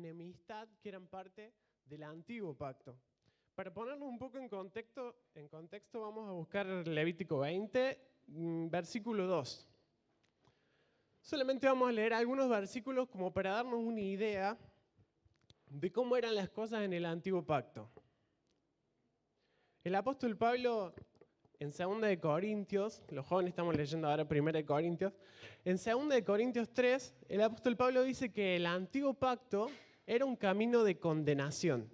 enemistad que eran parte del antiguo pacto. Para ponernos un poco en contexto vamos a buscar Levítico 20, versículo 2. Solamente vamos a leer algunos versículos como para darnos una idea de cómo eran las cosas en el antiguo pacto. El apóstol Pablo, en 2 de Corintios, los jóvenes estamos leyendo ahora 1 de Corintios, en 2 de Corintios 3, el apóstol Pablo dice que el antiguo pacto era un camino de condenación.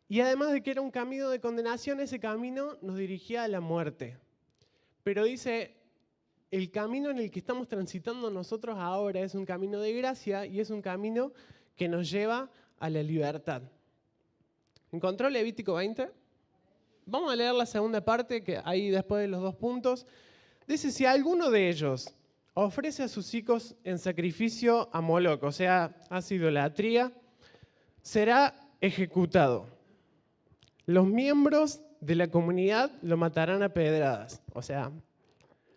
Y además de que era un camino de condenación, ese camino nos dirigía a la muerte. Pero dice, el camino en el que estamos transitando nosotros ahora es un camino de gracia y es un camino que nos lleva a la libertad. ¿Encontró Levítico 20? Vamos a leer la segunda parte, que ahí después de los 2 puntos. Dice, si alguno de ellos ofrece a sus hijos en sacrificio a Moloc, o sea, hace idolatría, será ejecutado. Los miembros de la comunidad lo matarán a pedradas. O sea,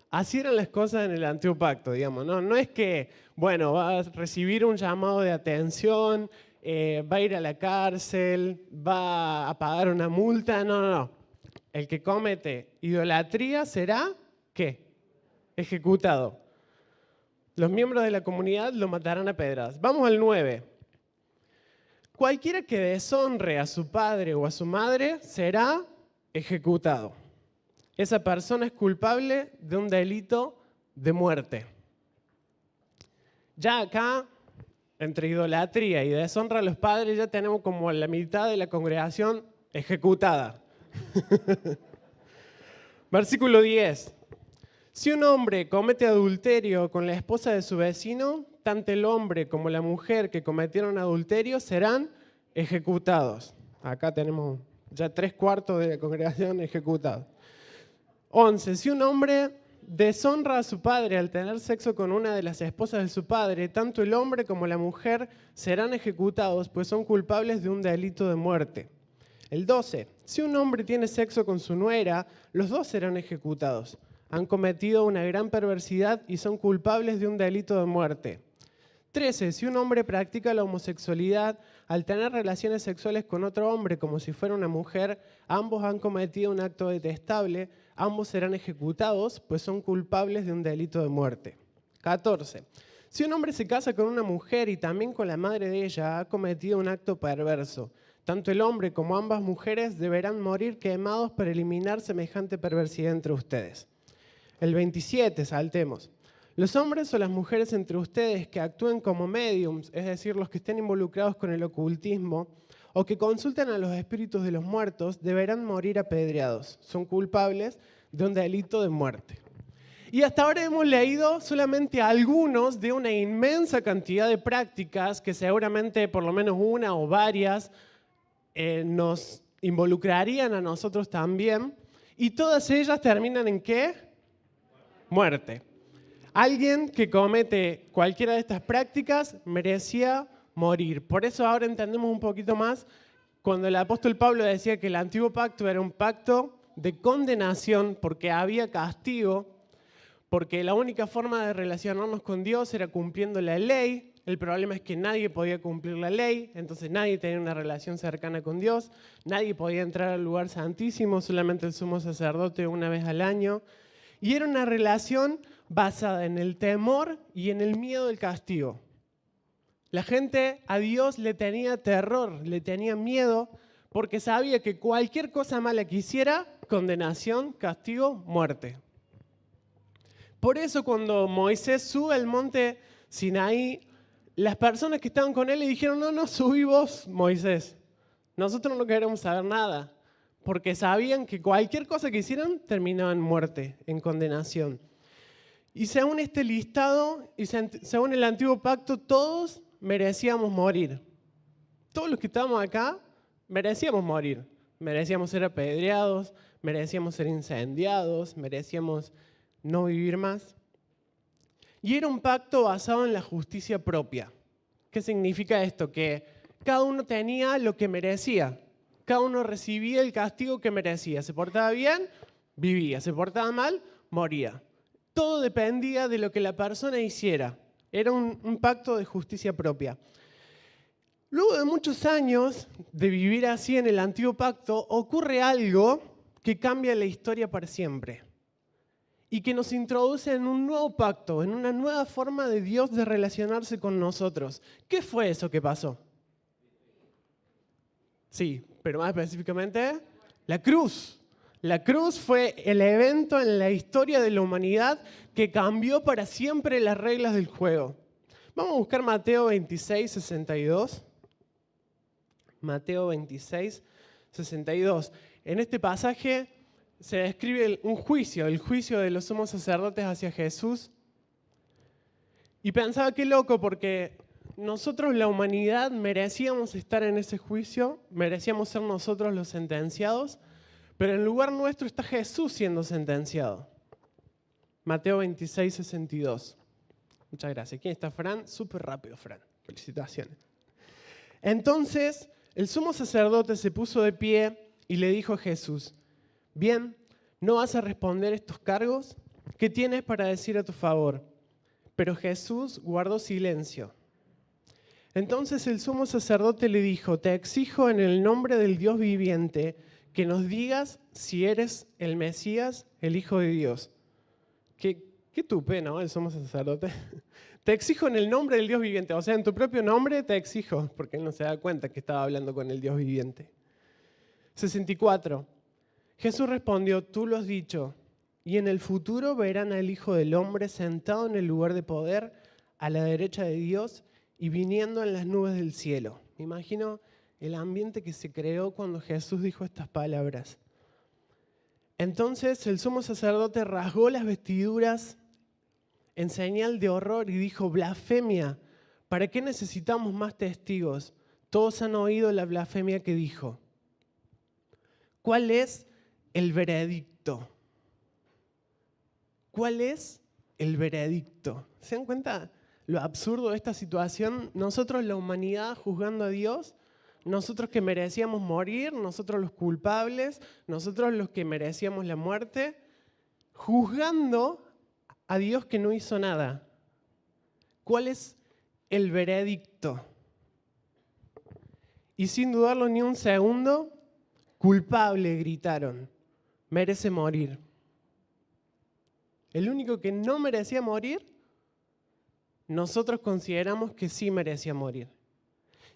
así eran las cosas en el antiguo pacto, digamos. No es que, bueno, va a recibir un llamado de atención, va a ir a la cárcel, va a pagar una multa. No. El que comete idolatría será, ¿qué? Ejecutado. Los miembros de la comunidad lo matarán a pedradas. Vamos al 9. Cualquiera que deshonre a su padre o a su madre será ejecutado. Esa persona es culpable de un delito de muerte. Ya acá, entre idolatría y deshonra a los padres, ya tenemos como la mitad de la congregación ejecutada. Versículo 10. Si un hombre comete adulterio con la esposa de su vecino, tanto el hombre como la mujer que cometieron adulterio serán ejecutados. Acá tenemos ya 3/4 de la congregación ejecutados. 11. Si un hombre deshonra a su padre al tener sexo con una de las esposas de su padre, tanto el hombre como la mujer serán ejecutados, pues son culpables de un delito de muerte. El 12. Si un hombre tiene sexo con su nuera, los dos serán ejecutados. Han cometido una gran perversidad y son culpables de un delito de muerte. 13. Si un hombre practica la homosexualidad al tener relaciones sexuales con otro hombre como si fuera una mujer, ambos han cometido un acto detestable, ambos serán ejecutados, pues son culpables de un delito de muerte. 14. Si un hombre se casa con una mujer y también con la madre de ella, ha cometido un acto perverso. Tanto el hombre como ambas mujeres deberán morir quemados para eliminar semejante perversidad entre ustedes. El 27, saltemos. Los hombres o las mujeres entre ustedes que actúen como médiums, es decir, los que estén involucrados con el ocultismo, o que consulten a los espíritus de los muertos, deberán morir apedreados. Son culpables de un delito de muerte. Y hasta ahora hemos leído solamente algunos de una inmensa cantidad de prácticas que seguramente por lo menos una o varias nos involucrarían a nosotros también. Y todas ellas terminan ¿en qué? Muerte. Alguien que comete cualquiera de estas prácticas merecía morir. Por eso ahora entendemos un poquito más cuando el apóstol Pablo decía que el antiguo pacto era un pacto de condenación porque había castigo, porque la única forma de relacionarnos con Dios era cumpliendo la ley. El problema es que nadie podía cumplir la ley, entonces nadie tenía una relación cercana con Dios, nadie podía entrar al lugar santísimo, solamente el sumo sacerdote una vez al año. Y era una relación basada en el temor y en el miedo del castigo. La gente a Dios le tenía terror, le tenía miedo, porque sabía que cualquier cosa mala que hiciera, condenación, castigo, muerte. Por eso cuando Moisés sube al monte Sinaí, las personas que estaban con él le dijeron, no subí vos, Moisés. Nosotros no queremos saber nada. Porque sabían que cualquier cosa que hicieran terminaba en muerte, en condenación. Y según este listado, y según el antiguo pacto, todos merecíamos morir. Todos los que estábamos acá merecíamos morir. Merecíamos ser apedreados, merecíamos ser incendiados, merecíamos no vivir más. Y era un pacto basado en la justicia propia. ¿Qué significa esto? Que cada uno tenía lo que merecía. Cada uno recibía el castigo que merecía. Se portaba bien, vivía. Se portaba mal, moría. Todo dependía de lo que la persona hiciera. Era un pacto de justicia propia. Luego de muchos años de vivir así en el antiguo pacto, ocurre algo que cambia la historia para siempre y que nos introduce en un nuevo pacto, en una nueva forma de Dios de relacionarse con nosotros. ¿Qué fue eso que pasó? Sí, pero más específicamente, la cruz. La cruz fue el evento en la historia de la humanidad que cambió para siempre las reglas del juego. Vamos a buscar Mateo 26, 62. Mateo 26, 62. En este pasaje se describe un juicio, el juicio de los sumos sacerdotes hacia Jesús. Y pensaba, qué loco, porque nosotros, la humanidad, merecíamos estar en ese juicio, merecíamos ser nosotros los sentenciados, pero en lugar nuestro está Jesús siendo sentenciado. Mateo 26, 62. Muchas gracias. ¿Quién está, Fran? Súper rápido, Fran. Felicitaciones. Entonces, el sumo sacerdote se puso de pie y le dijo a Jesús: bien, ¿no vas a responder estos cargos? ¿Qué tienes para decir a tu favor? Pero Jesús guardó silencio. Entonces el sumo sacerdote le dijo: te exijo en el nombre del Dios viviente que nos digas si eres el Mesías, el Hijo de Dios. Qué tupe, ¿no? El sumo sacerdote. Te exijo en el nombre del Dios viviente. O sea, en tu propio nombre te exijo, porque él no se da cuenta que estaba hablando con el Dios viviente. 64. Jesús respondió: tú lo has dicho, y en el futuro verán al Hijo del Hombre sentado en el lugar de poder, a la derecha de Dios, y viniendo en las nubes del cielo. Me imagino el ambiente que se creó cuando Jesús dijo estas palabras. Entonces el sumo sacerdote rasgó las vestiduras en señal de horror y dijo: blasfemia, ¿para qué necesitamos más testigos? Todos han oído la blasfemia que dijo. ¿Cuál es el veredicto? ¿Cuál es el veredicto? ¿Se dan cuenta lo absurdo de esta situación? Nosotros, la humanidad, juzgando a Dios, nosotros que merecíamos morir, nosotros los culpables, nosotros los que merecíamos la muerte, juzgando a Dios que no hizo nada. ¿Cuál es el veredicto? Y sin dudarlo ni un segundo, culpable, gritaron, merece morir. El único que no merecía morir, nosotros consideramos que sí merecía morir.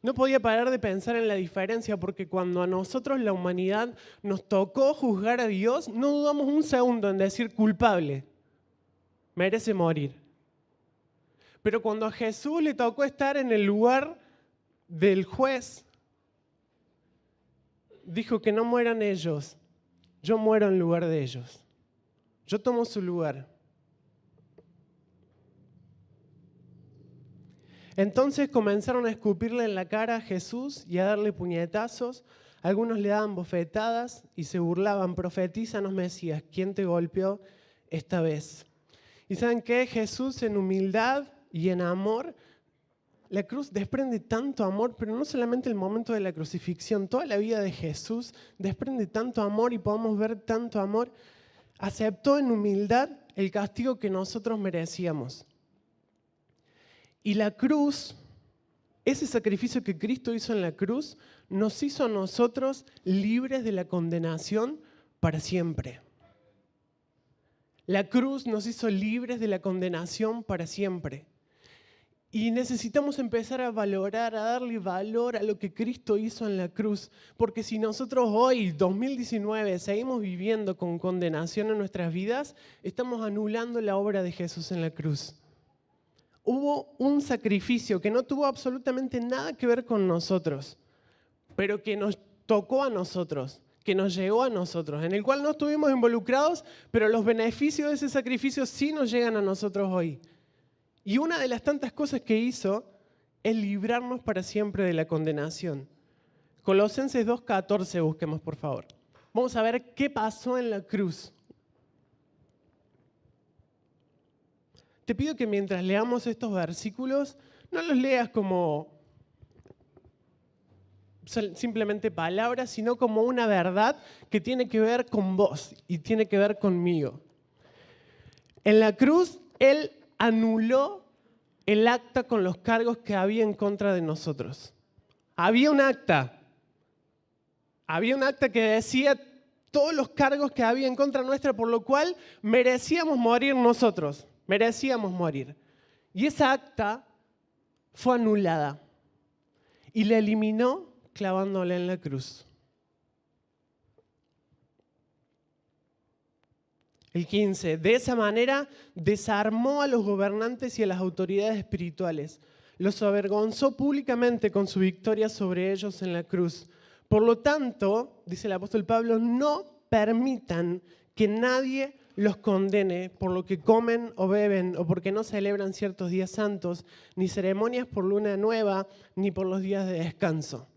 No podía parar de pensar en la diferencia, porque cuando a nosotros, la humanidad, nos tocó juzgar a Dios, no dudamos un segundo en decir culpable, merece morir. Pero cuando a Jesús le tocó estar en el lugar del juez, dijo que no mueran ellos, yo muero en lugar de ellos. Yo tomo su lugar. Entonces comenzaron a escupirle en la cara a Jesús y a darle puñetazos. Algunos le daban bofetadas y se burlaban. Profetízanos, Mesías, ¿quién te golpeó esta vez? ¿Y saben qué? Jesús, en humildad y en amor, la cruz desprende tanto amor, pero no solamente el momento de la crucifixión, toda la vida de Jesús desprende tanto amor y podemos ver tanto amor. Aceptó en humildad el castigo que nosotros merecíamos. Y la cruz, ese sacrificio que Cristo hizo en la cruz, nos hizo a nosotros libres de la condenación para siempre. La cruz nos hizo libres de la condenación para siempre. Y necesitamos empezar a valorar, a darle valor a lo que Cristo hizo en la cruz. Porque si nosotros hoy, 2019, seguimos viviendo con condenación en nuestras vidas, estamos anulando la obra de Jesús en la cruz. Hubo un sacrificio que no tuvo absolutamente nada que ver con nosotros, pero que nos tocó a nosotros, que nos llegó a nosotros, en el cual no estuvimos involucrados, pero los beneficios de ese sacrificio sí nos llegan a nosotros hoy. Y una de las tantas cosas que hizo es librarnos para siempre de la condenación. Colosenses 2:14, busquemos por favor. Vamos a ver qué pasó en la cruz. Te pido que mientras leamos estos versículos, no los leas como simplemente palabras, sino como una verdad que tiene que ver con vos y tiene que ver conmigo. En la cruz, Él anuló el acta con los cargos que había en contra de nosotros. Había un acta. Había un acta que decía todos los cargos que había en contra nuestra, por lo cual merecíamos morir nosotros. Merecíamos morir. Y esa acta fue anulada. Y la eliminó clavándola en la cruz. El 15. De esa manera desarmó a los gobernantes y a las autoridades espirituales. Los avergonzó públicamente con su victoria sobre ellos en la cruz. Por lo tanto, dice el apóstol Pablo, no permitan que nadie los condene por lo que comen o beben o porque no celebran ciertos días santos, ni ceremonias por luna nueva, ni por los días de descanso.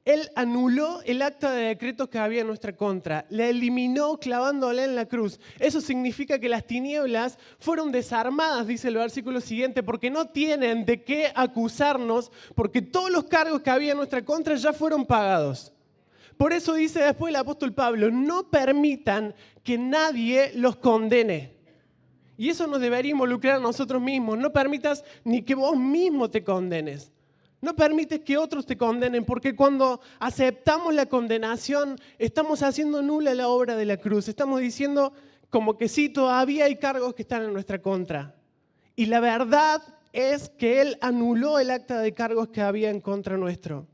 Él anuló el acta de decretos que había en nuestra contra, la eliminó clavándola en la cruz. Eso significa que las tinieblas fueron desarmadas, dice el versículo siguiente, porque no tienen de qué acusarnos, porque todos los cargos que había en nuestra contra ya fueron pagados. Por eso dice después el apóstol Pablo, no permitan que nadie los condene. Y eso nos debería involucrar a nosotros mismos. No permitas ni que vos mismo te condenes. No permites que otros te condenen, porque cuando aceptamos la condenación, estamos haciendo nula la obra de la cruz. Estamos diciendo como que sí, todavía hay cargos que están en nuestra contra. Y la verdad es que Él anuló el acta de cargos que había en contra nuestro.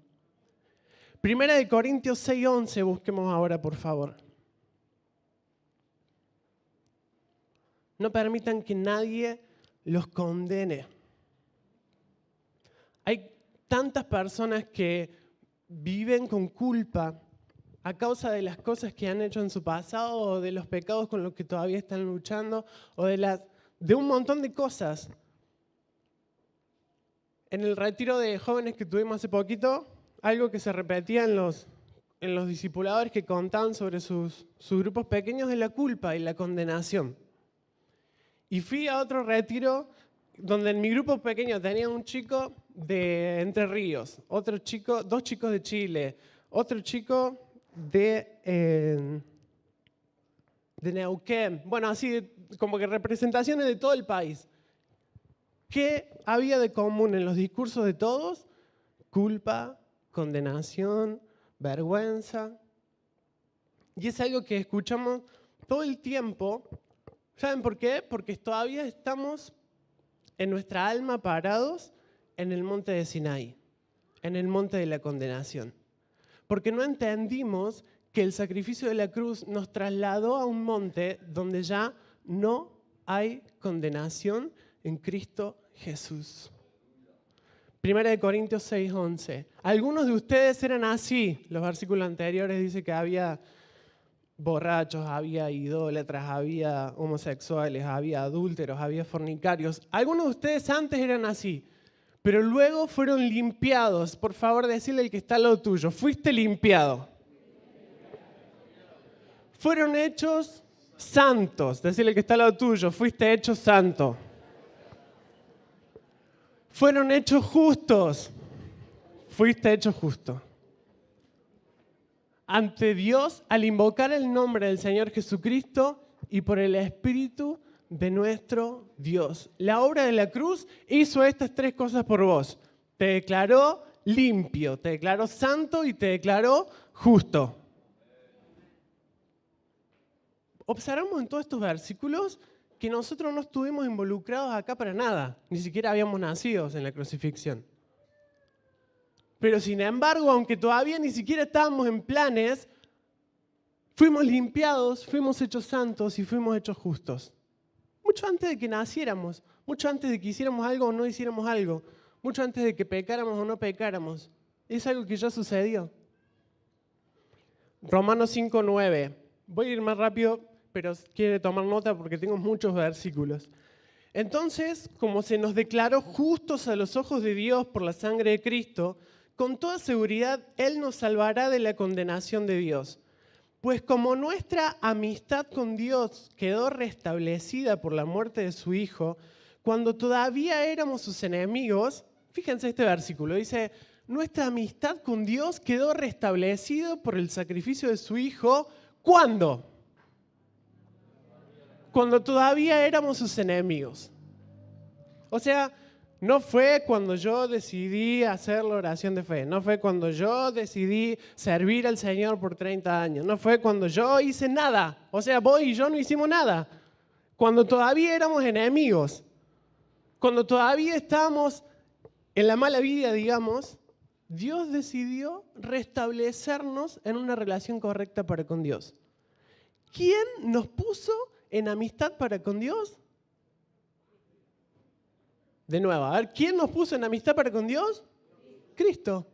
Primera de Corintios 6:11, busquemos ahora, por favor. No permitan que nadie los condene. Hay tantas personas que viven con culpa a causa de las cosas que han hecho en su pasado o de los pecados con los que todavía están luchando o de un montón de cosas. En el retiro de jóvenes que tuvimos hace poquito, algo que se repetía en los discipuladores que contaban sobre sus grupos pequeños es la culpa y la condenación. Y fui a otro retiro donde en mi grupo pequeño tenía un chico de Entre Ríos, dos chicos de Chile, otro chico de Neuquén. Bueno, así como que representaciones de todo el país. ¿Qué había de común en los discursos de todos? Culpa, condenación, vergüenza. Y es algo que escuchamos todo el tiempo. ¿Saben por qué? Porque todavía estamos en nuestra alma parados en el monte de Sinaí, en el monte de la condenación. Porque no entendimos que el sacrificio de la cruz nos trasladó a un monte donde ya no hay condenación en Cristo Jesús. Primera de Corintios 6:11. Algunos de ustedes eran así. Los versículos anteriores dicen que había borrachos, había idólatras, había homosexuales, había adúlteros, había fornicarios. Algunos de ustedes antes eran así, pero luego fueron limpiados. Por favor, decirle al que está al lado tuyo, fuiste limpiado. Fueron hechos santos. Decirle al que está al lado tuyo, fuiste hecho santo. Fueron hechos justos. Fuiste hecho justo. Ante Dios al invocar el nombre del Señor Jesucristo y por el Espíritu de nuestro Dios. La obra de la cruz hizo estas tres cosas por vos. Te declaró limpio, te declaró santo y te declaró justo. Observamos en todos estos versículos que nosotros no estuvimos involucrados acá para nada. Ni siquiera habíamos nacido en la crucifixión. Pero sin embargo, aunque todavía ni siquiera estábamos en planes, fuimos limpiados, fuimos hechos santos y fuimos hechos justos. Mucho antes de que naciéramos, mucho antes de que hiciéramos algo o no hiciéramos algo, mucho antes de que pecáramos o no pecáramos. Es algo que ya sucedió. Romanos 5:9. Voy a ir más rápido, pero quiero tomar nota porque tengo muchos versículos. Entonces, como se nos declaró justos a los ojos de Dios por la sangre de Cristo, con toda seguridad Él nos salvará de la condenación de Dios. Pues como nuestra amistad con Dios quedó restablecida por la muerte de su Hijo, cuando todavía éramos sus enemigos, fíjense este versículo, dice, nuestra amistad con Dios quedó restablecida por el sacrificio de su Hijo, ¿cuándo? Cuando todavía éramos sus enemigos. O sea, No fue cuando yo decidí hacer la oración de fe. No fue cuando yo decidí servir al Señor por 30 años. No fue cuando yo hice nada. O sea, vos y yo no hicimos nada. Cuando todavía éramos enemigos. Cuando todavía estábamos en la mala vida, digamos, Dios decidió restablecernos en una relación correcta para con Dios. ¿Quién nos puso en amistad para con Dios? De nuevo, a ver, ¿quién nos puso en amistad para con Dios? Cristo.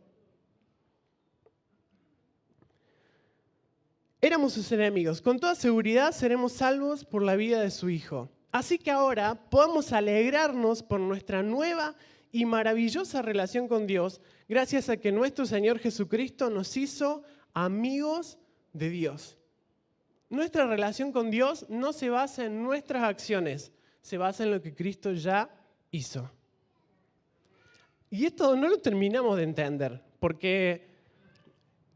Éramos sus enemigos. Con toda seguridad seremos salvos por la vida de su Hijo. Así que ahora podemos alegrarnos por nuestra nueva y maravillosa relación con Dios, gracias a que nuestro Señor Jesucristo nos hizo amigos de Dios. Nuestra relación con Dios no se basa en nuestras acciones, se basa en lo que Cristo ya hizo. Y esto no lo terminamos de entender, porque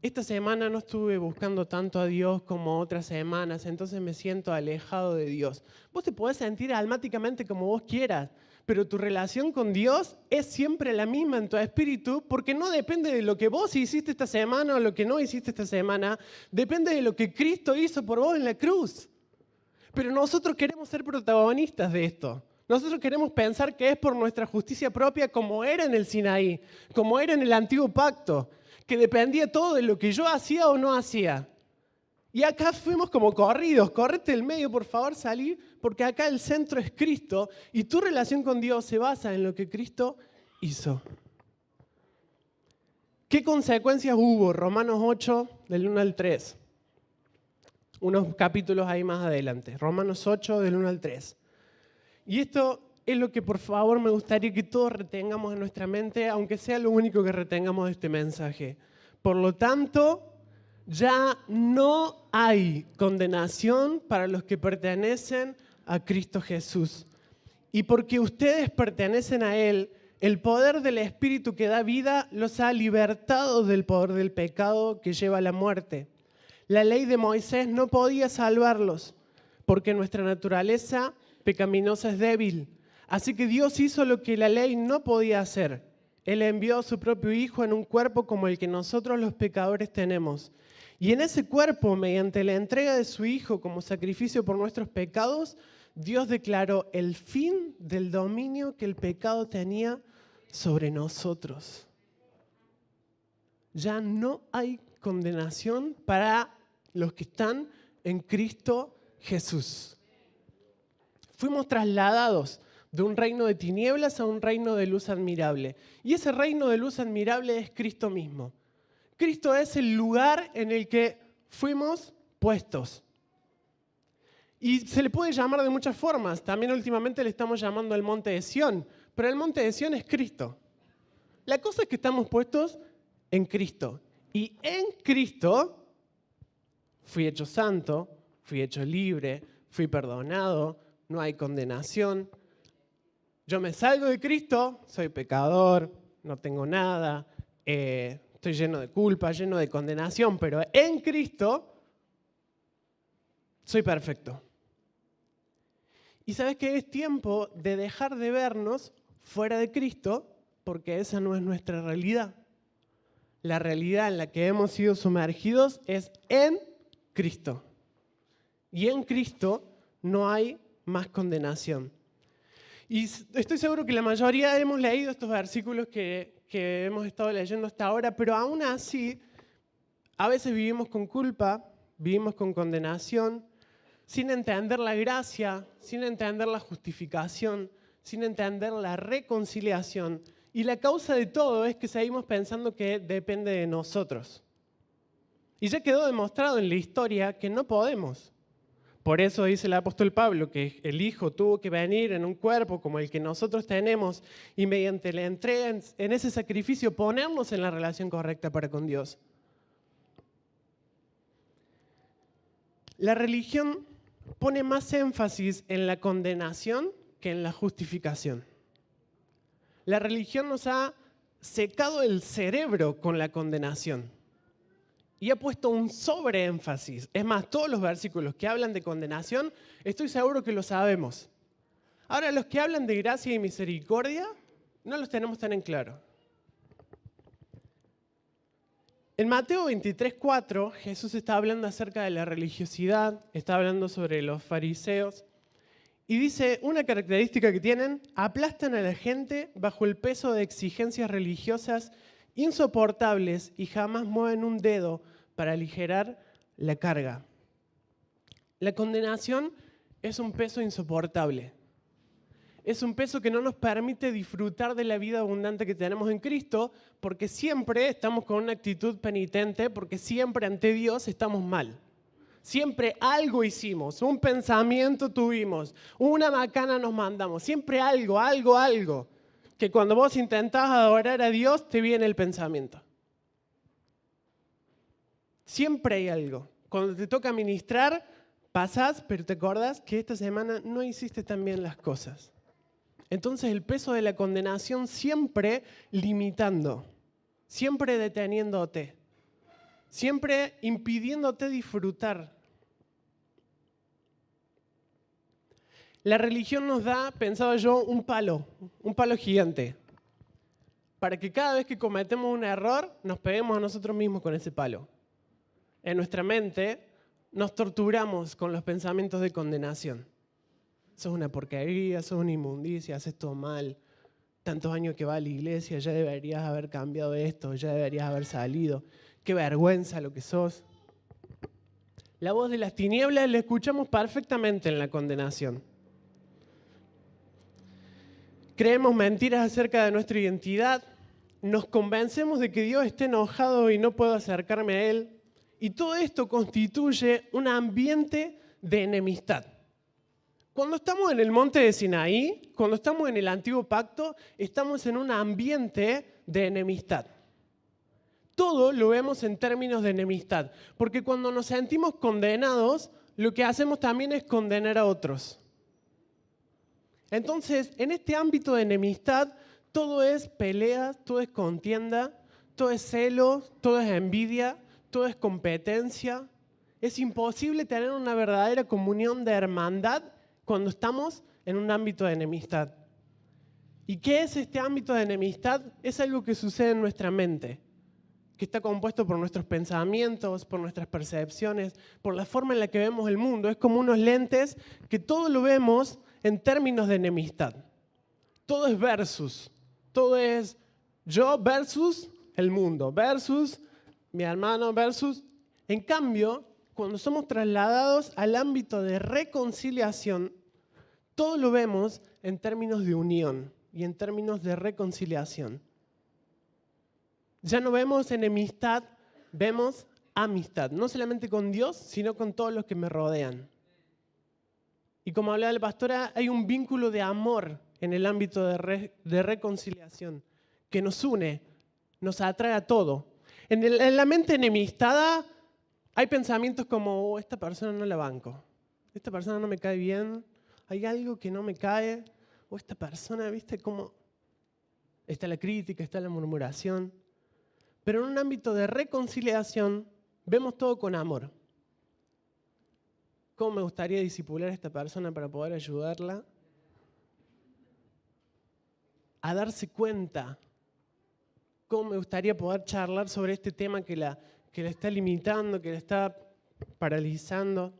esta semana no estuve buscando tanto a Dios como otras semanas, entonces me siento alejado de Dios. Vos te podés sentir almáticamente como vos quieras, pero tu relación con Dios es siempre la misma en tu espíritu, porque no depende de lo que vos hiciste esta semana o lo que no hiciste esta semana, depende de lo que Cristo hizo por vos en la cruz. Pero nosotros queremos ser protagonistas de esto. Nosotros queremos pensar que es por nuestra justicia propia, como era en el Sinaí, como era en el antiguo pacto, que dependía todo de lo que yo hacía o no hacía. Y acá fuimos como corridos, correte del medio, por favor, salí, porque acá el centro es Cristo y tu relación con Dios se basa en lo que Cristo hizo. ¿Qué consecuencias hubo? Romanos 8, del 1 al 3. Unos capítulos ahí más adelante. Romanos 8, del 1 al 3. Y esto es lo que por favor me gustaría que todos retengamos en nuestra mente, aunque sea lo único que retengamos de este mensaje. Por lo tanto, ya no hay condenación para los que pertenecen a Cristo Jesús. Y porque ustedes pertenecen a Él, el poder del Espíritu que da vida los ha libertado del poder del pecado que lleva a la muerte. La ley de Moisés no podía salvarlos, porque nuestra naturaleza pecaminosa es débil. Así que Dios hizo lo que la ley no podía hacer. Él envió a su propio Hijo en un cuerpo como el que nosotros los pecadores tenemos. Y en ese cuerpo, mediante la entrega de su Hijo como sacrificio por nuestros pecados, Dios declaró el fin del dominio que el pecado tenía sobre nosotros. Ya no hay condenación para los que están en Cristo Jesús. Fuimos trasladados de un reino de tinieblas a un reino de luz admirable. Y ese reino de luz admirable es Cristo mismo. Cristo es el lugar en el que fuimos puestos. Y se le puede llamar de muchas formas. También últimamente le estamos llamando el monte de Sión. Pero el monte de Sión es Cristo. La cosa es que estamos puestos en Cristo. Y en Cristo fui hecho santo, fui hecho libre, fui perdonado, no hay condenación. Yo me salgo de Cristo, soy pecador, no tengo nada, estoy lleno de culpa, lleno de condenación, pero en Cristo soy perfecto. Y sabes que es tiempo de dejar de vernos fuera de Cristo, porque esa no es nuestra realidad. La realidad en la que hemos sido sumergidos es en Cristo. Y en Cristo no hay más condenación. Y estoy seguro que la mayoría hemos leído estos versículos que hemos estado leyendo hasta ahora, pero aún así, a veces vivimos con culpa, vivimos con condenación, sin entender la gracia, sin entender la justificación, sin entender la reconciliación. Y la causa de todo es que seguimos pensando que depende de nosotros. Y ya quedó demostrado en la historia que no podemos. Por eso dice el apóstol Pablo que el Hijo tuvo que venir en un cuerpo como el que nosotros tenemos y mediante la entrega en ese sacrificio ponernos en la relación correcta para con Dios. La religión pone más énfasis en la condenación que en la justificación. La religión nos ha secado el cerebro con la condenación y ha puesto un sobreénfasis. Es más, todos los versículos que hablan de condenación, estoy seguro que lo sabemos. Ahora, los que hablan de gracia y misericordia, no los tenemos tan en claro. En Mateo 23:4, Jesús está hablando acerca de la religiosidad, está hablando sobre los fariseos, y dice, una característica que tienen, aplastan a la gente bajo el peso de exigencias religiosas insoportables y jamás mueven un dedo para aligerar la carga. La condenación es un peso insoportable. Es un peso que no nos permite disfrutar de la vida abundante que tenemos en Cristo, porque siempre estamos con una actitud penitente, porque siempre ante Dios estamos mal. Siempre algo hicimos, un pensamiento tuvimos, una macana nos mandamos, siempre algo, que cuando vos intentás adorar a Dios te viene el pensamiento. Siempre hay algo. Cuando te toca ministrar, pasás, pero te acordás que esta semana no hiciste tan bien las cosas. Entonces el peso de la condenación siempre limitando, siempre deteniéndote, siempre impidiéndote disfrutar. La religión nos da, pensaba yo, un palo gigante, para que cada vez que cometemos un error nos peguemos a nosotros mismos con ese palo. En nuestra mente nos torturamos con los pensamientos de condenación. Sos una porquería, sos una inmundicia, haces todo mal. Tantos años que vas a la iglesia, ya deberías haber cambiado esto, ya deberías haber salido. Qué vergüenza lo que sos. La voz de las tinieblas la escuchamos perfectamente en la condenación. Creemos mentiras acerca de nuestra identidad, nos convencemos de que Dios está enojado y no puedo acercarme a Él. Y todo esto constituye un ambiente de enemistad. Cuando estamos en el monte de Sinaí, cuando estamos en el antiguo pacto, estamos en un ambiente de enemistad. Todo lo vemos en términos de enemistad, porque cuando nos sentimos condenados, lo que hacemos también es condenar a otros. Entonces, en este ámbito de enemistad, todo es pelea, todo es contienda, todo es celo, todo es envidia, todo es competencia. Es imposible tener una verdadera comunión de hermandad cuando estamos en un ámbito de enemistad. ¿Y qué es este ámbito de enemistad? Es algo que sucede en nuestra mente, que está compuesto por nuestros pensamientos, por nuestras percepciones, por la forma en la que vemos el mundo. Es como unos lentes que todo lo vemos en términos de enemistad. Todo es versus. Todo es yo versus el mundo, versus mi hermano, versus. En cambio, cuando somos trasladados al ámbito de reconciliación, todo lo vemos en términos de unión y en términos de reconciliación. Ya no vemos enemistad, vemos amistad, no solamente con Dios, sino con todos los que me rodean. Y como hablaba la pastora, hay un vínculo de amor en el ámbito de reconciliación que nos une, nos atrae a todo. En la mente enemistada hay pensamientos como, esta persona no la banco, esta persona no me cae bien, hay algo que no me cae, o esta persona, ¿viste cómo? Está la crítica, está la murmuración. Pero en un ámbito de reconciliación vemos todo con amor. ¿Cómo me gustaría discipular a esta persona para poder ayudarla a darse cuenta? ¿Cómo me gustaría poder charlar sobre este tema que la está limitando, que la está paralizando?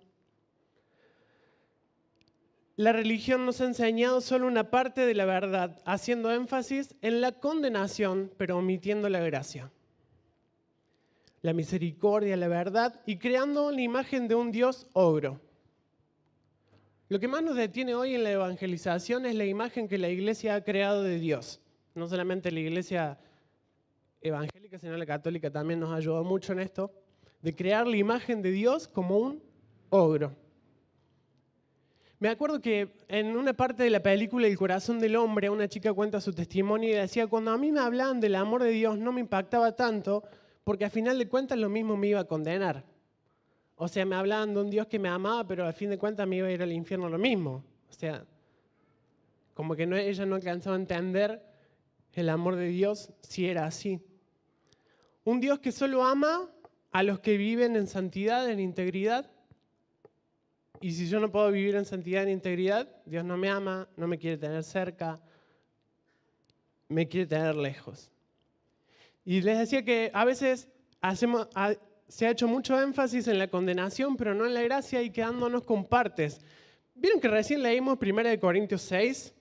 La religión nos ha enseñado solo una parte de la verdad, haciendo énfasis en la condenación, pero omitiendo la gracia, la misericordia, la verdad, y creando la imagen de un Dios ogro. Lo que más nos detiene hoy en la evangelización es la imagen que la iglesia ha creado de Dios. No solamente la iglesia evangélica, sino la católica también nos ha ayudado mucho en esto, de crear la imagen de Dios como un ogro. Me acuerdo que en una parte de la película El corazón del hombre, una chica cuenta su testimonio y decía, cuando a mí me hablaban del amor de Dios no me impactaba tanto, porque al final de cuentas lo mismo me iba a condenar. O sea, me hablaban de un Dios que me amaba, pero al fin de cuentas me iba a ir al infierno lo mismo. O sea, como que ella no alcanzaba a entender el amor de Dios si era así. Un Dios que solo ama a los que viven en santidad, en integridad. Y si yo no puedo vivir en santidad, en integridad, Dios no me ama, no me quiere tener cerca. me quiere tener lejos. Y les decía que a veces se ha hecho mucho énfasis en la condenación, pero no en la gracia y quedándonos con partes. ¿Vieron que recién leímos 1 Corintios 6?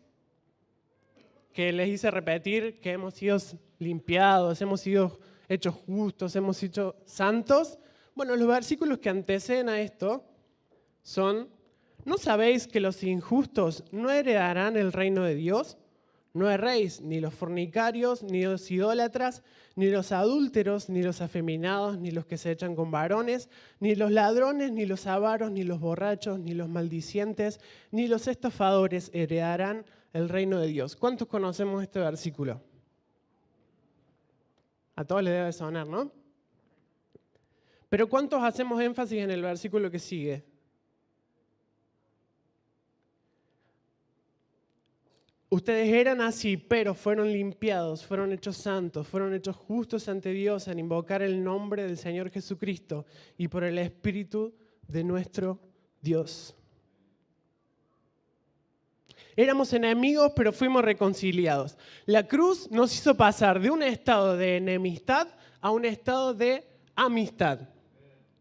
Que les hice repetir que hemos sido limpiados, hemos sido hechos justos, hemos sido santos. Bueno, los versículos que anteceden a esto son: ¿no sabéis que los injustos no heredarán el reino de Dios? No erréis, ni los fornicarios, ni los idólatras, ni los adúlteros, ni los afeminados, ni los que se echan con varones, ni los ladrones, ni los avaros, ni los borrachos, ni los maldicientes, ni los estafadores heredarán el reino de Dios. ¿Cuántos conocemos este versículo? A todos les debe sonar, ¿no? Pero ¿cuántos hacemos énfasis en el versículo que sigue? Ustedes eran así, pero fueron limpiados, fueron hechos santos, fueron hechos justos ante Dios al invocar el nombre del Señor Jesucristo y por el Espíritu de nuestro Dios. Éramos enemigos, pero fuimos reconciliados. La cruz nos hizo pasar de un estado de enemistad a un estado de amistad.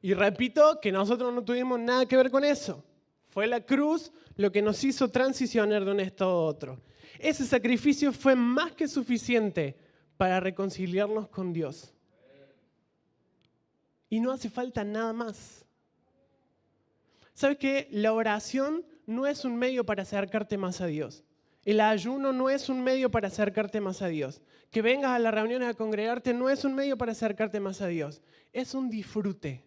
Y repito que nosotros no tuvimos nada que ver con eso. Fue la cruz lo que nos hizo transicionar de un estado a otro. Ese sacrificio fue más que suficiente para reconciliarnos con Dios. Y no hace falta nada más. ¿Sabes qué? La oración no es un medio para acercarte más a Dios. El ayuno no es un medio para acercarte más a Dios. Que vengas a las reuniones a congregarte no es un medio para acercarte más a Dios. Es un disfrute.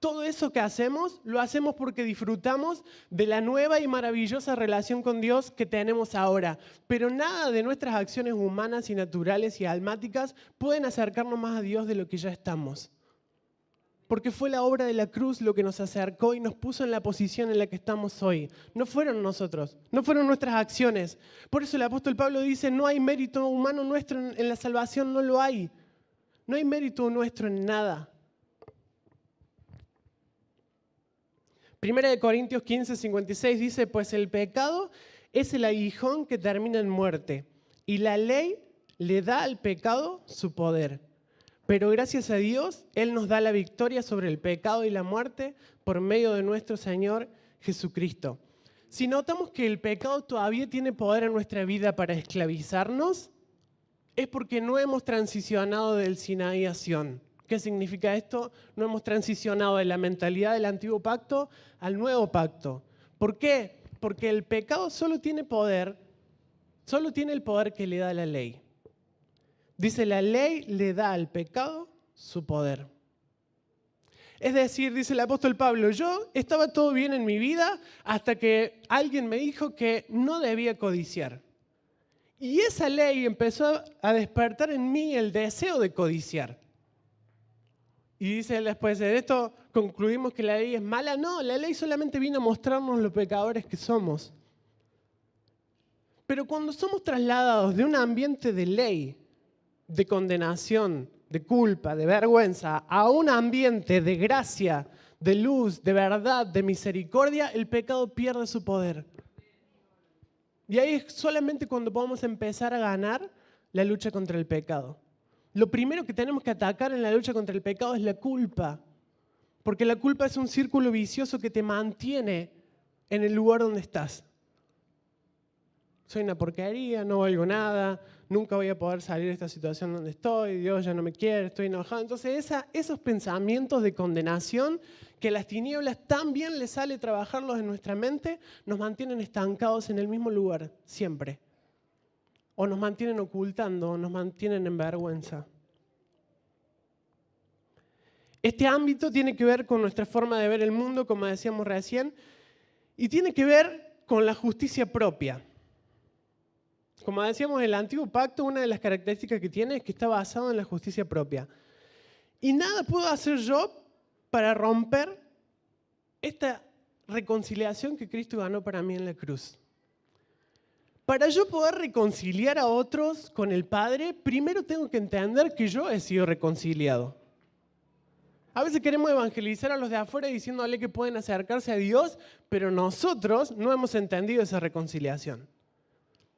Todo eso que hacemos, lo hacemos porque disfrutamos de la nueva y maravillosa relación con Dios que tenemos ahora. Pero nada de nuestras acciones humanas y naturales y almáticas pueden acercarnos más a Dios de lo que ya estamos. Porque fue la obra de la cruz lo que nos acercó y nos puso en la posición en la que estamos hoy. No fueron nosotros, no fueron nuestras acciones. Por eso el apóstol Pablo dice, no hay mérito humano nuestro en la salvación, no lo hay. No hay mérito nuestro en nada. 1 Corintios 15, 56 dice, pues el pecado es el aguijón que termina en muerte, y la ley le da al pecado su poder. Pero gracias a Dios, Él nos da la victoria sobre el pecado y la muerte por medio de nuestro Señor Jesucristo. Si notamos que el pecado todavía tiene poder en nuestra vida para esclavizarnos, es porque no hemos transicionado del Sinaí a Sión. ¿Qué significa esto? No hemos transicionado de la mentalidad del antiguo pacto al nuevo pacto. ¿Por qué? Porque el pecado solo tiene el poder que le da la ley. Dice, la ley le da al pecado su poder. Es decir, dice el apóstol Pablo, yo estaba todo bien en mi vida hasta que alguien me dijo que no debía codiciar. Y esa ley empezó a despertar en mí el deseo de codiciar. Y dice después de esto, concluimos que la ley es mala. No, la ley solamente vino a mostrarnos los pecadores que somos. Pero cuando somos trasladados de un ambiente de ley, de condenación, de culpa, de vergüenza, a un ambiente de gracia, de luz, de verdad, de misericordia, el pecado pierde su poder. Y ahí es solamente cuando podemos empezar a ganar la lucha contra el pecado. Lo primero que tenemos que atacar en la lucha contra el pecado es la culpa. Porque la culpa es un círculo vicioso que te mantiene en el lugar donde estás. Soy una porquería, no valgo nada, nunca voy a poder salir de esta situación donde estoy, Dios ya no me quiere, estoy enojado. Entonces esos pensamientos de condenación que a las tinieblas tan bien les sale trabajarlos en nuestra mente, nos mantienen estancados en el mismo lugar, siempre. O nos mantienen ocultando, o nos mantienen en vergüenza. Este ámbito tiene que ver con nuestra forma de ver el mundo, como decíamos recién, y tiene que ver con la justicia propia. Como decíamos, el antiguo pacto, una de las características que tiene es que está basado en la justicia propia. Y nada puedo hacer yo para romper esta reconciliación que Cristo ganó para mí en la cruz. Para yo poder reconciliar a otros con el Padre, primero tengo que entender que yo he sido reconciliado. A veces queremos evangelizar a los de afuera diciéndole que pueden acercarse a Dios, pero nosotros no hemos entendido esa reconciliación.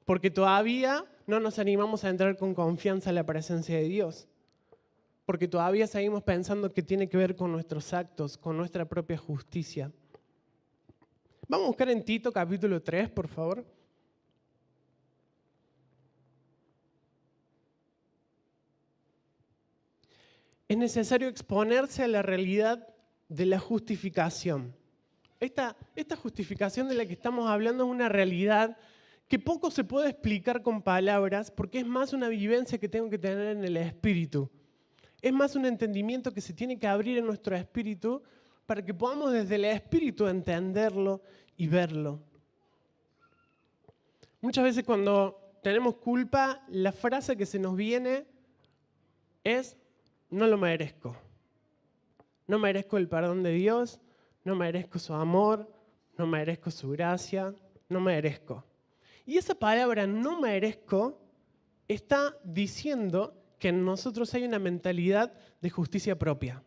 Porque todavía no nos animamos a entrar con confianza a la presencia de Dios, porque todavía seguimos pensando que tiene que ver con nuestros actos, con nuestra propia justicia. Vamos a buscar en Tito capítulo 3, por favor. Es necesario exponerse a la realidad de la justificación. Esta justificación de la que estamos hablando es una realidad que poco se puede explicar con palabras porque es más una vivencia que tengo que tener en el espíritu. Es más un entendimiento que se tiene que abrir en nuestro espíritu para que podamos desde el espíritu entenderlo y verlo. Muchas veces cuando tenemos culpa, la frase que se nos viene es: no lo merezco. No merezco el perdón de Dios, no merezco su amor, no merezco su gracia, no merezco. Y esa palabra no merezco está diciendo que en nosotros hay una mentalidad de justicia propia.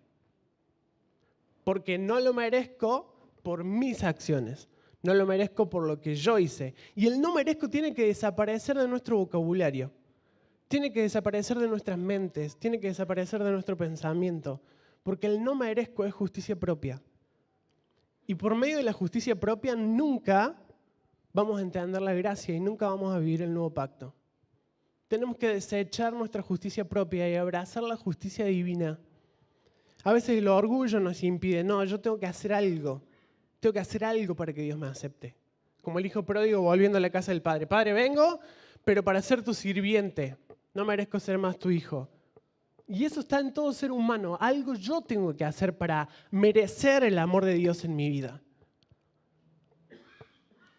Porque no lo merezco por mis acciones, no lo merezco por lo que yo hice. Y el no merezco tiene que desaparecer de nuestro vocabulario. Tiene que desaparecer de nuestras mentes, tiene que desaparecer de nuestro pensamiento, porque el no merezco es justicia propia. Y por medio de la justicia propia nunca vamos a entender la gracia y nunca vamos a vivir el nuevo pacto. Tenemos que desechar nuestra justicia propia y abrazar la justicia divina. A veces el orgullo nos impide, no, yo tengo que hacer algo para que Dios me acepte. Como el hijo pródigo volviendo a la casa del padre. Padre, vengo, pero para ser tu sirviente. No merezco ser más tu hijo. Y eso está en todo ser humano. Algo yo tengo que hacer para merecer el amor de Dios en mi vida.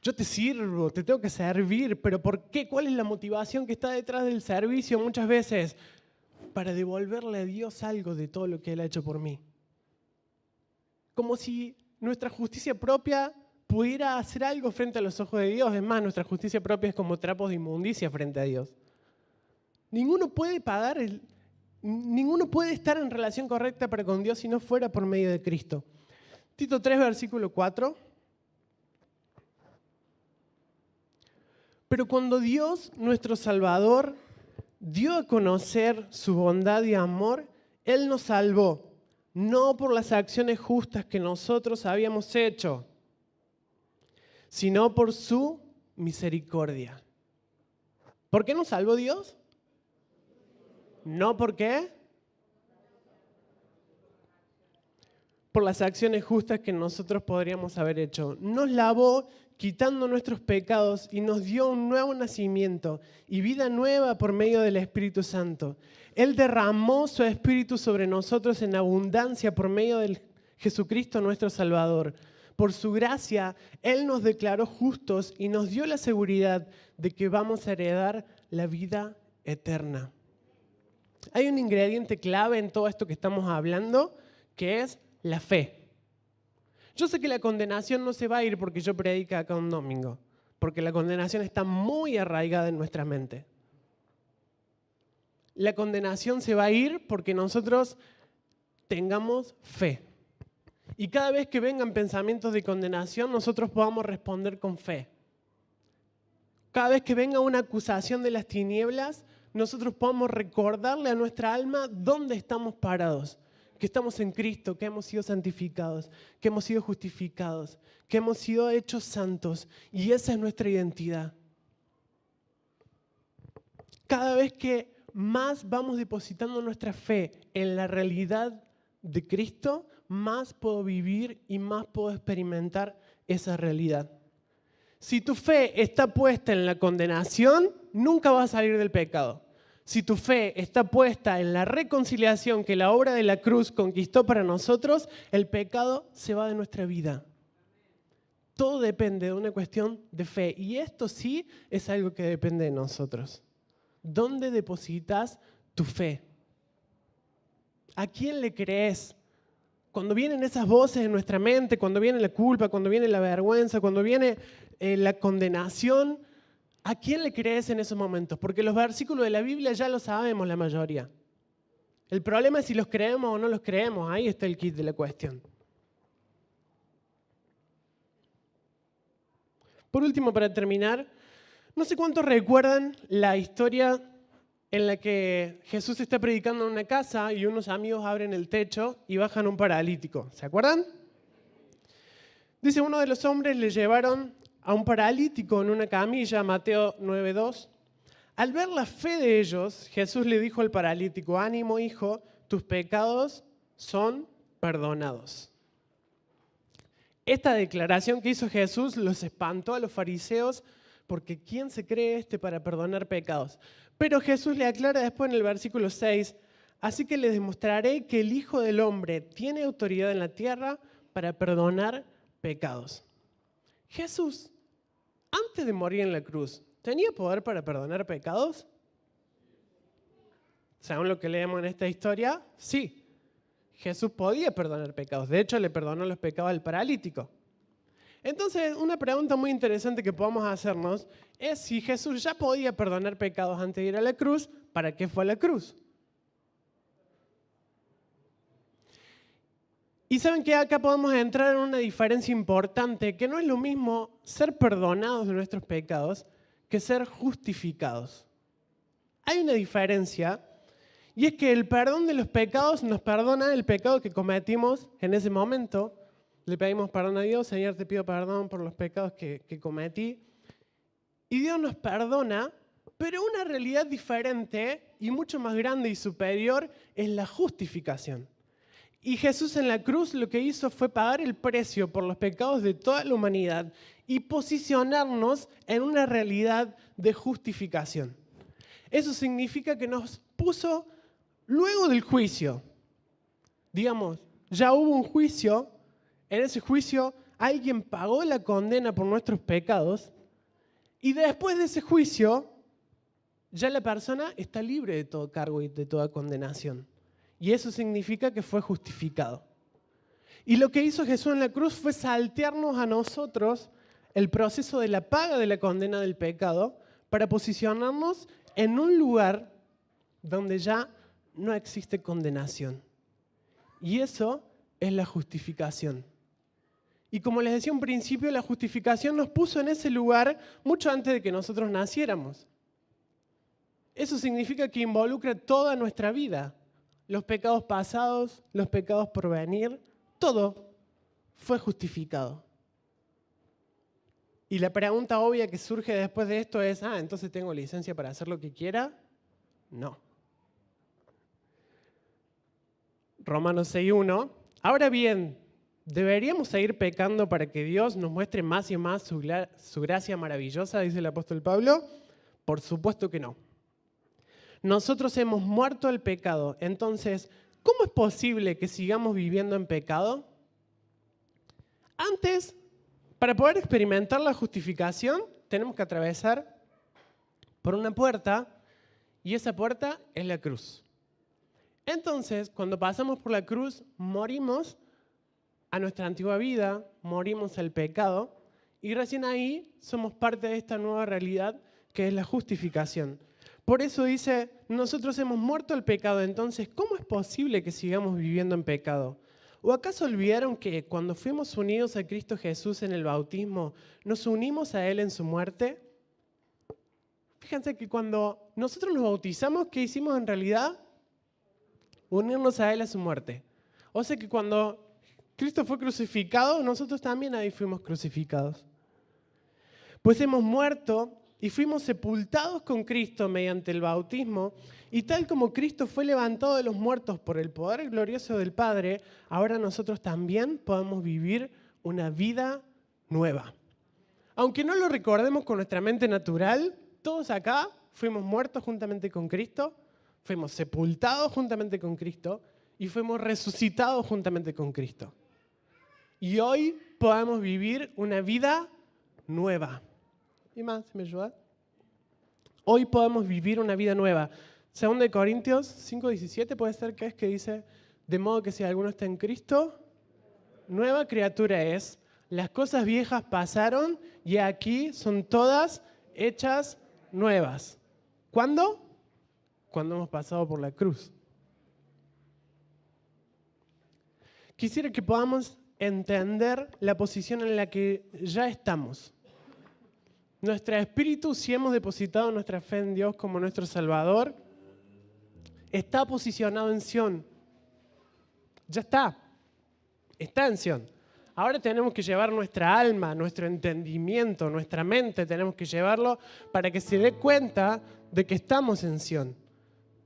Yo te sirvo, te tengo que servir, pero ¿por qué? ¿Cuál es la motivación que está detrás del servicio? Muchas veces para devolverle a Dios algo de todo lo que Él ha hecho por mí. Como si nuestra justicia propia pudiera hacer algo frente a los ojos de Dios. Es más, nuestra justicia propia es como trapos de inmundicia frente a Dios. Ninguno puede estar en relación correcta para con Dios si no fuera por medio de Cristo. Tito 3, versículo 4. Pero cuando Dios, nuestro Salvador, dio a conocer su bondad y amor, Él nos salvó, no por las acciones justas que nosotros habíamos hecho, sino por su misericordia. ¿Por qué nos salvó Dios? ¿No por qué? Por las acciones justas que nosotros podríamos haber hecho. Nos lavó quitando nuestros pecados y nos dio un nuevo nacimiento y vida nueva por medio del Espíritu Santo. Él derramó su Espíritu sobre nosotros en abundancia por medio de Jesucristo nuestro Salvador. Por su gracia, Él nos declaró justos y nos dio la seguridad de que vamos a heredar la vida eterna. Hay un ingrediente clave en todo esto que estamos hablando, que es la fe. Yo sé que la condenación no se va a ir porque yo predique acá un domingo, porque la condenación está muy arraigada en nuestra mente. La condenación se va a ir porque nosotros tengamos fe. Y cada vez que vengan pensamientos de condenación, nosotros podamos responder con fe. Cada vez que venga una acusación de las tinieblas, nosotros podamos recordarle a nuestra alma dónde estamos parados. Que estamos en Cristo, que hemos sido santificados, que hemos sido justificados, que hemos sido hechos santos. Y esa es nuestra identidad. Cada vez que más vamos depositando nuestra fe en la realidad de Cristo, más puedo vivir y más puedo experimentar esa realidad. Si tu fe está puesta en la condenación, nunca vas a salir del pecado. Si tu fe está puesta en la reconciliación que la obra de la cruz conquistó para nosotros, el pecado se va de nuestra vida. Todo depende de una cuestión de fe. Y esto sí es algo que depende de nosotros. ¿Dónde depositas tu fe? ¿A quién le crees? Cuando vienen esas voces en nuestra mente, cuando viene la culpa, cuando viene la vergüenza, cuando viene la condenación, ¿a quién le crees en esos momentos? Porque los versículos de la Biblia ya los sabemos la mayoría. El problema es si los creemos o no los creemos. Ahí está el kit de la cuestión. Por último, para terminar, No sé cuántos recuerdan la historia en la que Jesús está predicando en una casa y unos amigos abren el techo y bajan un paralítico. ¿Se acuerdan? Dice, uno de los hombres le llevaron a un paralítico en una camilla, Mateo 9:2. Al ver la fe de ellos, Jesús le dijo al paralítico, ánimo hijo, tus pecados son perdonados. Esta declaración que hizo Jesús los espantó a los fariseos porque ¿quién se cree este para perdonar pecados? Pero Jesús le aclara después en el versículo 6, así que les demostraré que el Hijo del Hombre tiene autoridad en la tierra para perdonar pecados. Jesús, antes de morir en la cruz, ¿tenía poder para perdonar pecados? Según lo que leemos en esta historia, sí. Jesús podía perdonar pecados. De hecho, le perdonó los pecados al paralítico. Entonces, una pregunta muy interesante que podemos hacernos es si Jesús ya podía perdonar pecados antes de ir a la cruz, ¿para qué fue a la cruz? Y saben que acá podemos entrar en una diferencia importante, que no es lo mismo ser perdonados de nuestros pecados que ser justificados. Hay una diferencia, y es que el perdón de los pecados nos perdona el pecado que cometimos en ese momento. Le pedimos perdón a Dios, Señor, te pido perdón por los pecados que cometí. Y Dios nos perdona, pero una realidad diferente y mucho más grande y superior es la justificación. Y Jesús en la cruz lo que hizo fue pagar el precio por los pecados de toda la humanidad y posicionarnos en una realidad de justificación. Eso significa que nos puso luego del juicio. Digamos, ya hubo un juicio. En ese juicio alguien pagó la condena por nuestros pecados y después de ese juicio ya la persona está libre de todo cargo y de toda condenación. Y eso significa que fue justificado. Y lo que hizo Jesús en la cruz fue saltearnos a nosotros el proceso de la paga de la condena del pecado para posicionarnos en un lugar donde ya no existe condenación. Y eso es la justificación. Y como les decía en principio, la justificación nos puso en ese lugar mucho antes de que nosotros naciéramos. Eso significa que involucra toda nuestra vida. Los pecados pasados, los pecados por venir, todo fue justificado. Y la pregunta obvia que surge después de esto es, ¿entonces tengo licencia para hacer lo que quiera? No. Romanos 6:1. Ahora bien, ¿deberíamos seguir pecando para que Dios nos muestre más y más su gracia maravillosa, dice el apóstol Pablo? Por supuesto que no. Nosotros hemos muerto al pecado. Entonces, ¿cómo es posible que sigamos viviendo en pecado? Antes, para poder experimentar la justificación, tenemos que atravesar por una puerta y esa puerta es la cruz. Entonces, cuando pasamos por la cruz, morimos a nuestra antigua vida, morimos al pecado y recién ahí somos parte de esta nueva realidad que es la justificación. Por eso dice, nosotros hemos muerto al pecado, entonces, ¿cómo es posible que sigamos viviendo en pecado? ¿O acaso olvidaron que cuando fuimos unidos a Cristo Jesús en el bautismo, nos unimos a Él en su muerte? Fíjense que cuando nosotros nos bautizamos, ¿qué hicimos en realidad? Unirnos a Él a su muerte. O sea que cuando Cristo fue crucificado, nosotros también ahí fuimos crucificados. Pues hemos muerto y fuimos sepultados con Cristo mediante el bautismo, y tal como Cristo fue levantado de los muertos por el poder glorioso del Padre, ahora nosotros también podemos vivir una vida nueva. Aunque no lo recordemos con nuestra mente natural, todos acá fuimos muertos juntamente con Cristo, fuimos sepultados juntamente con Cristo y fuimos resucitados juntamente con Cristo. Y hoy podemos vivir una vida nueva. ¿Y más? ¿Me ayuda? Hoy podemos vivir una vida nueva. 2 Corintios 5:17 puede ser que es que dice, de modo que si alguno está en Cristo, nueva criatura es. Las cosas viejas pasaron y aquí son todas hechas nuevas. ¿Cuándo? Cuando hemos pasado por la cruz. Quisiera que podamos entender la posición en la que ya estamos. Nuestro espíritu, si hemos depositado nuestra fe en Dios como nuestro Salvador, está posicionado en Sión. Ya está en Sión. Ahora tenemos que llevar nuestra alma, nuestro entendimiento, nuestra mente, tenemos que llevarlo para que se dé cuenta de que estamos en Sión,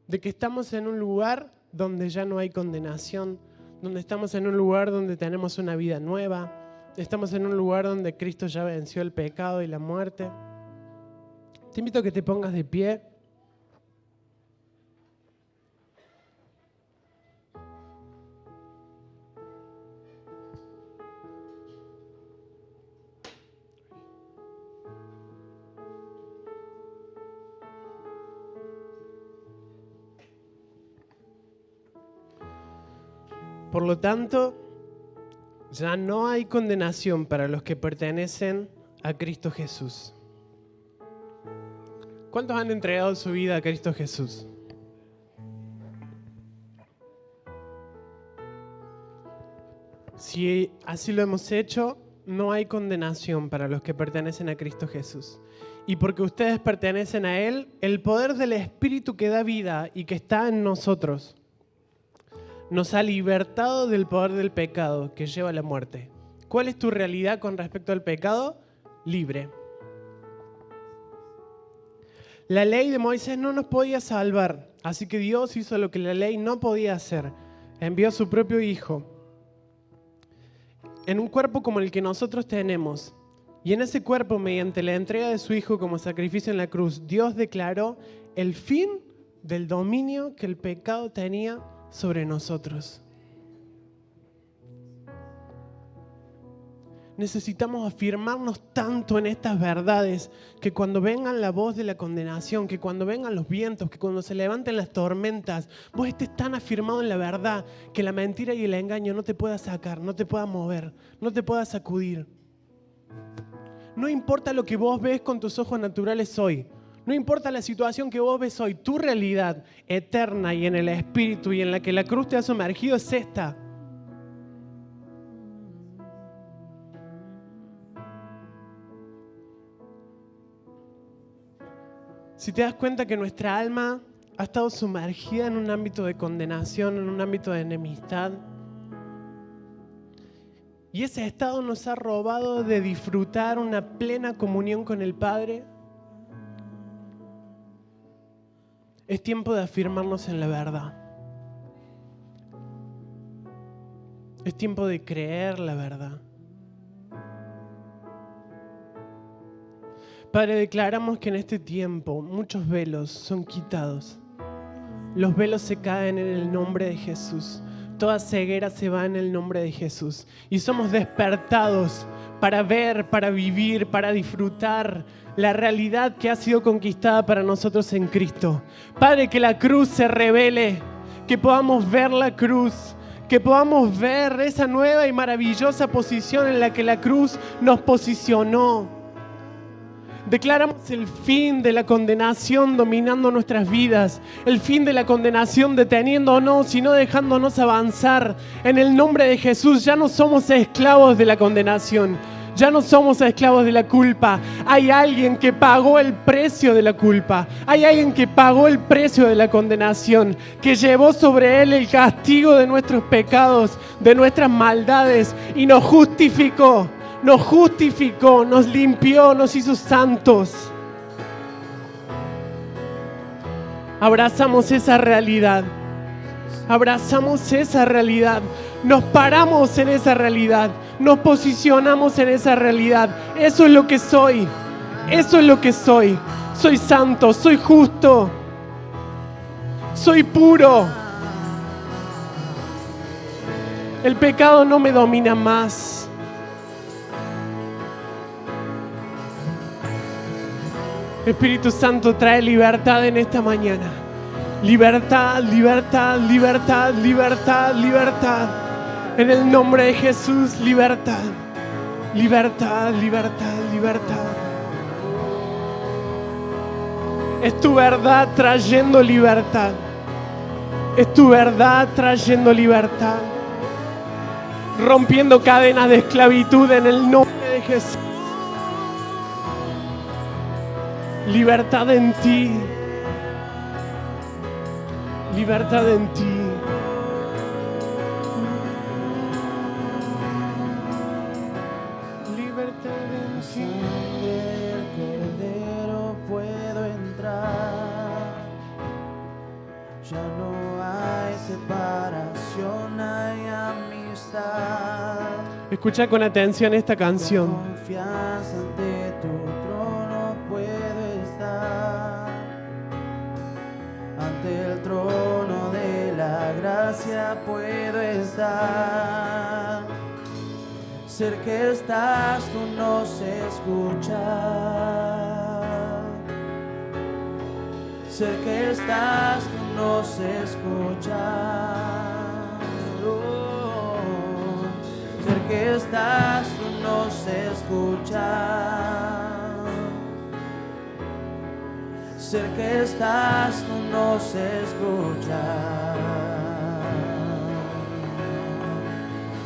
de que estamos en un lugar donde ya no hay condenación, donde estamos en un lugar donde tenemos una vida nueva, estamos en un lugar donde Cristo ya venció el pecado y la muerte. Te invito a que te pongas de pie. Por lo tanto, ya no hay condenación para los que pertenecen a Cristo Jesús. ¿Cuántos han entregado su vida a Cristo Jesús? Si así lo hemos hecho, no hay condenación para los que pertenecen a Cristo Jesús. Y porque ustedes pertenecen a Él, el poder del Espíritu que da vida y que está en nosotros nos ha libertado del poder del pecado que lleva a la muerte. ¿Cuál es tu realidad con respecto al pecado? Libre. La ley de Moisés no nos podía salvar, así que Dios hizo lo que la ley no podía hacer. Envió a su propio Hijo en un cuerpo como el que nosotros tenemos. Y en ese cuerpo, mediante la entrega de su Hijo como sacrificio en la cruz, Dios declaró el fin del dominio que el pecado tenía sobre nosotros. Necesitamos afirmarnos tanto en estas verdades que cuando vengan la voz de la condenación, que cuando vengan los vientos, que cuando se levanten las tormentas, vos estés tan afirmado en la verdad que la mentira y el engaño no te pueda sacar, no te pueda mover, no te pueda sacudir. No importa lo que vos ves con tus ojos naturales hoy. No importa la situación que vos ves hoy, tu realidad eterna y en el Espíritu y en la que la cruz te ha sumergido es esta. Si te das cuenta que nuestra alma ha estado sumergida en un ámbito de condenación, en un ámbito de enemistad, y ese estado nos ha robado de disfrutar una plena comunión con el Padre, es tiempo de afirmarnos en la verdad. Es tiempo de creer la verdad. Padre, declaramos que en este tiempo muchos velos son quitados. Los velos se caen en el nombre de Jesús. Toda ceguera se va en el nombre de Jesús. Y somos despertados para ver, para vivir, para disfrutar la realidad que ha sido conquistada para nosotros en Cristo. Padre, que la cruz se revele, que podamos ver la cruz, que podamos ver esa nueva y maravillosa posición en la que la cruz nos posicionó. Declaramos el fin de la condenación dominando nuestras vidas, el fin de la condenación deteniéndonos y no dejándonos avanzar. En el nombre de Jesús ya no somos esclavos de la condenación. Ya no somos esclavos de la culpa. Hay alguien que pagó el precio de la culpa. Hay alguien que pagó el precio de la condenación, que llevó sobre él el castigo de nuestros pecados, de nuestras maldades, y nos justificó, nos limpió, nos hizo santos. Abrazamos esa realidad. Abrazamos esa realidad. Nos paramos en esa realidad. Nos posicionamos en esa realidad. Eso es lo que soy. Eso es lo que soy. Soy santo, soy justo. Soy puro. El pecado no me domina más. Espíritu Santo, trae libertad en esta mañana. Libertad, libertad, libertad, libertad, libertad. En el nombre de Jesús, libertad. Libertad, libertad, libertad. Es tu verdad trayendo libertad. Es tu verdad trayendo libertad. Rompiendo cadenas de esclavitud en el nombre de Jesús. Libertad en ti. Libertad en ti. Libertad en ti. Del Cordero puedo entrar. Ya no hay separación, hay amistad. Escucha con atención esta canción. Con confianza ante tu trono puedo estar. Ante el trono de la gracia puedo estar. Cerca estás, tú nos escuchas. Cerca estás, tú nos escuchas. Oh, cerca estás, tú nos escuchas. Cerca estás, tú nos escuchas.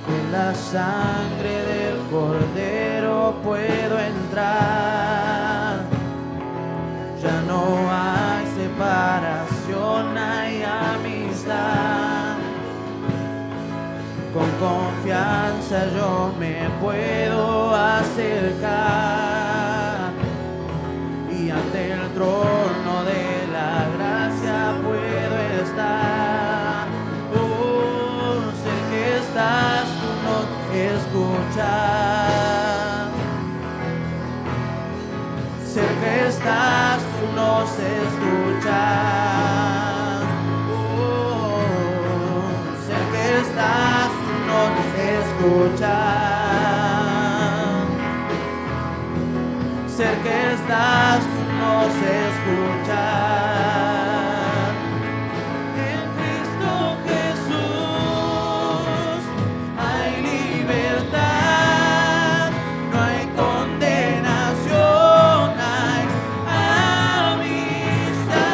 Con la sangre del Cordero puedo entrar. Ya no hay separación, hay amistad. Con confianza yo me puedo acercar. Y ante el trono de la gracia puedo estar. Oh, sé que estás, tú nos escuchas. Cerca estás, tú nos escuchas. Oh, cerca estás, tú nos escuchas. Cerca estás, tú nos escuchas. En Cristo Jesús hay libertad, no hay condenación, hay amistad.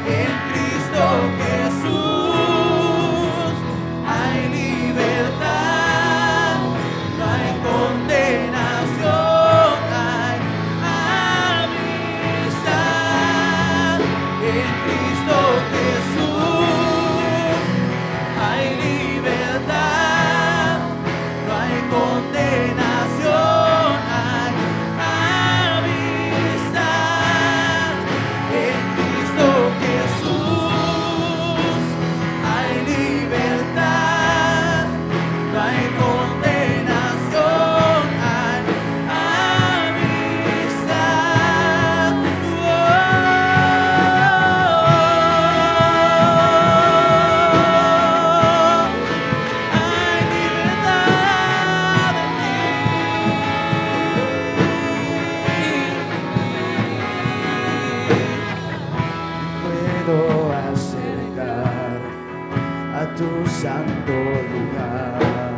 En Cristo Jesús hay libertad, no hay condenación, hay amistad. En Cristo Jesús hay libertad, no hay condenación, hay amistad. En Cristo Jesús hay libertad, no hay condenación, hay amistad. Hay libertad en ti. Puedo acercar a tu santo lugar.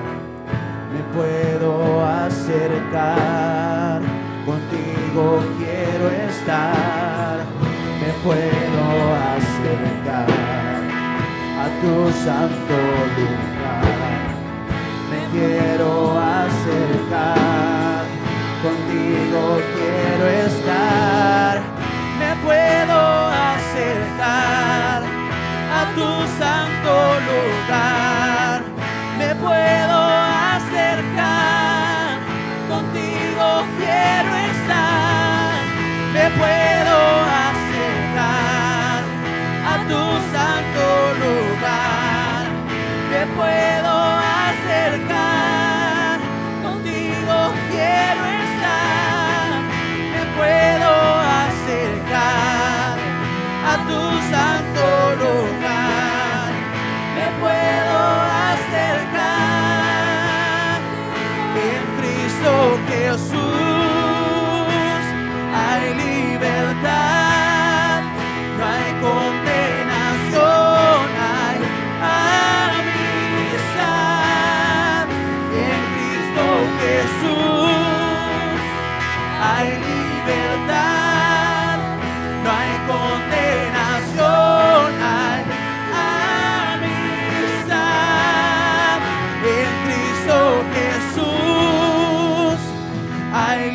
Me puedo acercar, contigo quiero estar. Me puedo acercar a tu santo lugar. Me quiero acercar, contigo quiero estar. Me puedo acercar a tu santo lugar. Me puedo acercar, contigo quiero estar. Me puedo acercar a tu santo lugar. Me puedo acercar, contigo quiero estar. Me puedo acercar a tu santo lugar. Me puedo acercar. En Cristo Jesús hay libertad, no hay condenación, hay amistad. En Cristo Jesús hay libertad, no hay condenación, hay amistad. En Cristo Jesús hay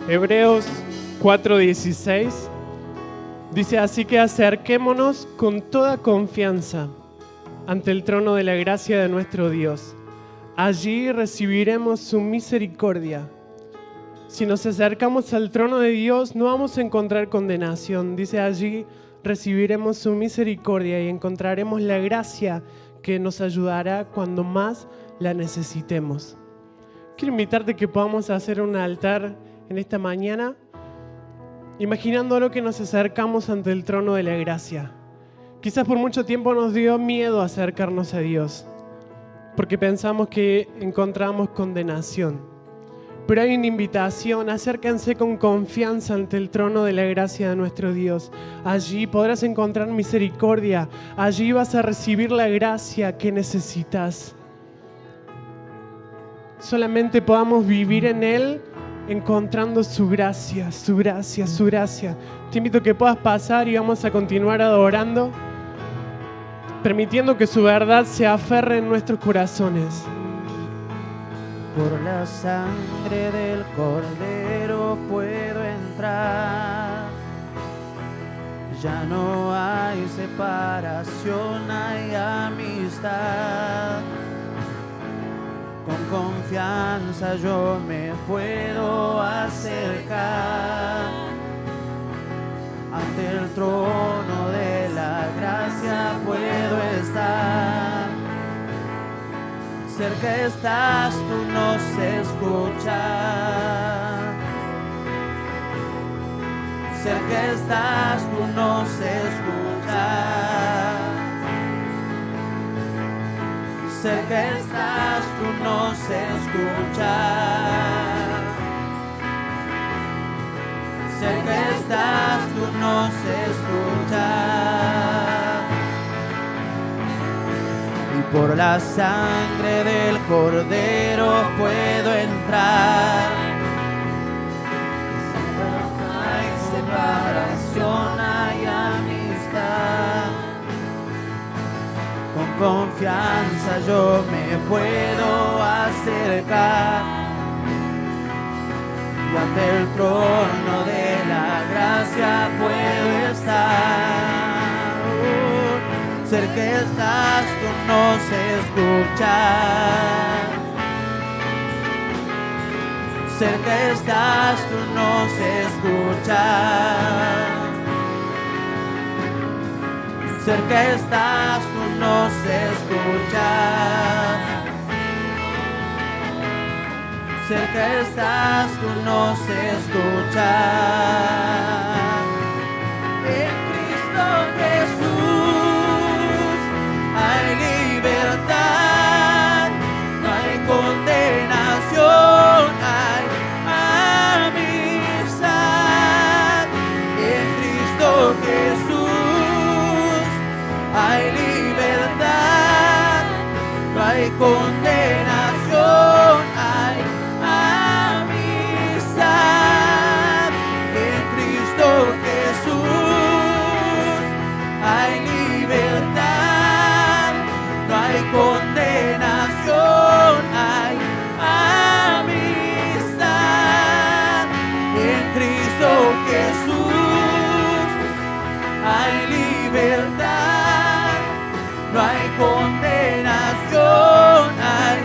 Hebreos 4:16 dice: así que acerquémonos con toda confianza ante el trono de la gracia de nuestro Dios. Allí recibiremos su misericordia. Si nos acercamos al trono de Dios, no vamos a encontrar condenación. Dice: allí recibiremos su misericordia y encontraremos la gracia que nos ayudará cuando más la necesitemos. Quiero invitarte a que podamos hacer un altar en esta mañana, imaginando que nos acercamos ante el trono de la gracia. Quizás por mucho tiempo nos dio miedo acercarnos a Dios, porque pensamos que encontramos condenación. Pero hay una invitación: acérquense con confianza ante el trono de la gracia de nuestro Dios. Allí podrás encontrar misericordia, allí vas a recibir la gracia que necesitas. Solamente podamos vivir en Él encontrando su gracia, su gracia, su gracia. Te invito a que puedas pasar y vamos a continuar adorando, permitiendo que su verdad se aferre en nuestros corazones. Por la sangre del Cordero puedo entrar. Ya no hay separación, hay amistad. Con confianza yo me puedo acercar ante el trono de la gracia puedo estar. Cerca estás, tú nos escuchas. Cerca estás, tú nos escuchas. Cerca estás, tú nos escuchas. Cerca estás, tú nos escuchas. Y por la sangre del Cordero puedo entrar. No hay separación, hay amistad. Con confianza yo me puedo acercar y ante el trono de la gracia puedo estar. Cerca estás, tú nos escuchas. Cerca estás, tú nos escuchas. Cerca estás, tú nos escuchas. Cerca estás, tú nos escuchas. En Cristo Jesús hay libertad, no hay condenación, hay amistad. En Cristo Jesús hay libertad, no hay condenación, hay amistad. En Cristo Jesús hay libertad, no hay condenación, hay amistad. En Cristo Jesús hay libertad, no hay condenación, hay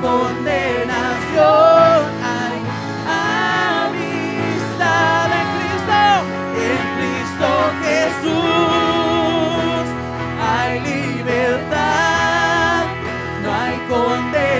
condenación, hay amistad en Cristo Jesús, hay libertad, no hay condenación.